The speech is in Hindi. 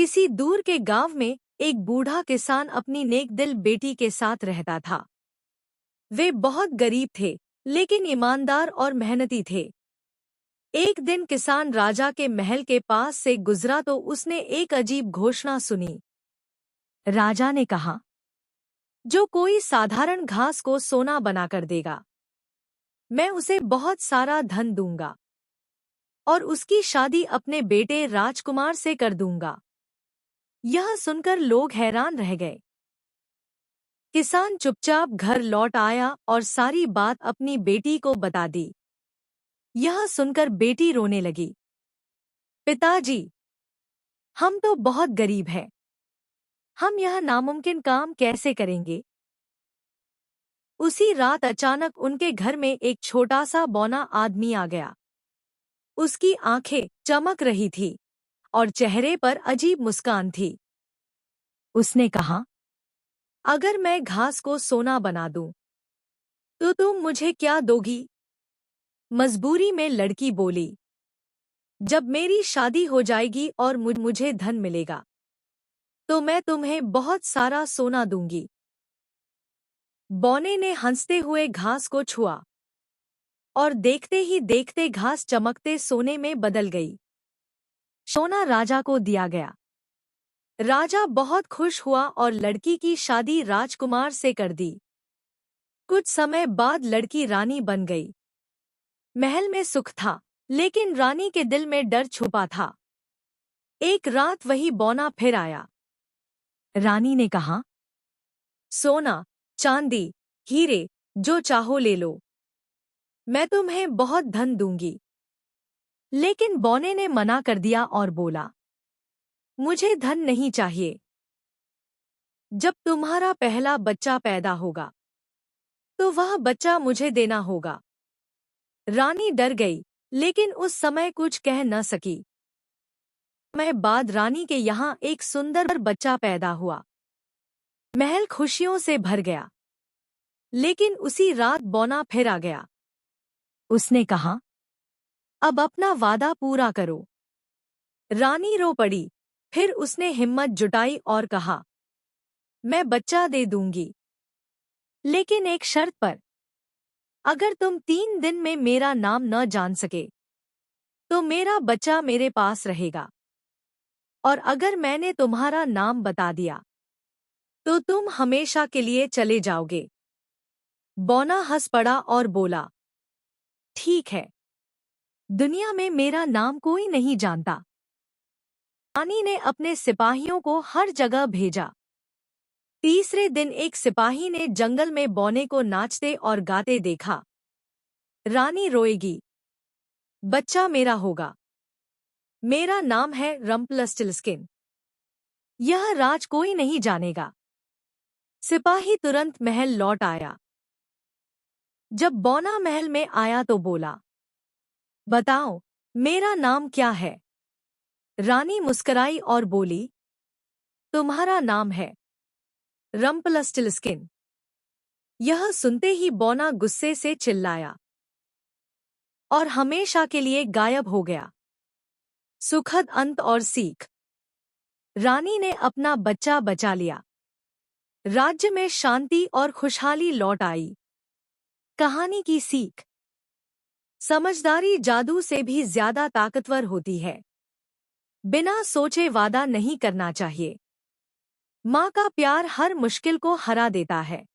किसी दूर के गांव में एक बूढ़ा किसान अपनी नेक दिल बेटी के साथ रहता था। वे बहुत गरीब थे, लेकिन ईमानदार और मेहनती थे। एक दिन किसान राजा के महल के पास से गुजरा तो उसने एक अजीब घोषणा सुनी। राजा ने कहा, जो कोई साधारण घास को सोना बनाकर देगा, मैं उसे बहुत सारा धन दूंगा और उसकी शादी अपने बेटे राजकुमार से कर दूंगा। यह सुनकर लोग हैरान रह गए। किसान चुपचाप घर लौट आया और सारी बात अपनी बेटी को बता दी। यह सुनकर बेटी रोने लगी। पिताजी, हम तो बहुत गरीब हैं। हम यह नामुमकिन काम कैसे करेंगे? उसी रात अचानक उनके घर में एक छोटा सा बौना आदमी आ गया। उसकी आंखें चमक रही थी और चेहरे पर अजीब मुस्कान थी। उसने कहा, अगर मैं घास को सोना बना दूं, तो तुम मुझे क्या दोगी? मजबूरी में लड़की बोली, जब मेरी शादी हो जाएगी और मुझे धन मिलेगा, तो मैं तुम्हें बहुत सारा सोना दूंगी। बौने ने हंसते हुए घास को छुआ और देखते ही देखते घास चमकते सोने में बदल गई। सोना राजा को दिया गया। राजा बहुत खुश हुआ और लड़की की शादी राजकुमार से कर दी। कुछ समय बाद लड़की रानी बन गई। महल में सुख था, लेकिन रानी के दिल में डर छुपा था। एक रात वही बौना फिर आया। रानी ने कहा, सोना, चांदी, हीरे, जो चाहो ले लो, मैं तुम्हें बहुत धन दूंगी। लेकिन बौने ने मना कर दिया और बोला, मुझे धन नहीं चाहिए। जब तुम्हारा पहला बच्चा पैदा होगा, तो वह बच्चा मुझे देना होगा। रानी डर गई, लेकिन उस समय कुछ कह न सकी। समय बाद रानी के यहाँ एक सुंदर बच्चा पैदा हुआ। महल खुशियों से भर गया। लेकिन उसी रात बौना फिर आ गया। उसने कहा, अब अपना वादा पूरा करो। रानी रो पड़ी। फिर उसने हिम्मत जुटाई और कहा, मैं बच्चा दे दूंगी, लेकिन एक शर्त पर। अगर तुम 3 दिन में मेरा नाम न जान सके, तो मेरा बच्चा मेरे पास रहेगा। और अगर मैंने तुम्हारा नाम बता दिया, तो तुम हमेशा के लिए चले जाओगे। बौना हंस पड़ा और बोला, ठीक है, दुनिया में मेरा नाम कोई नहीं जानता। रानी ने अपने सिपाहियों को हर जगह भेजा। तीसरे दिन एक सिपाही ने जंगल में बौने को नाचते और गाते देखा। रानी रोएगी, बच्चा मेरा होगा। मेरा नाम है रम्पलस्टिल्स्किन। यह राज कोई नहीं जानेगा। सिपाही तुरंत महल लौट आया। जब बौना महल में आया तो बोला, बताओ, मेरा नाम क्या है? रानी मुस्कुराई और बोली, तुम्हारा नाम है रम्पलस्टिल्स्किन। यह सुनते ही बौना गुस्से से चिल्लाया और हमेशा के लिए गायब हो गया। सुखद अंत और सीख। रानी ने अपना बच्चा बचा लिया। राज्य में शांति और खुशहाली लौट आई। कहानी की सीख, समझदारी जादू से भी ज्यादा ताकतवर होती है। बिना सोचे वादा नहीं करना चाहिए। माँ का प्यार हर मुश्किल को हरा देता है।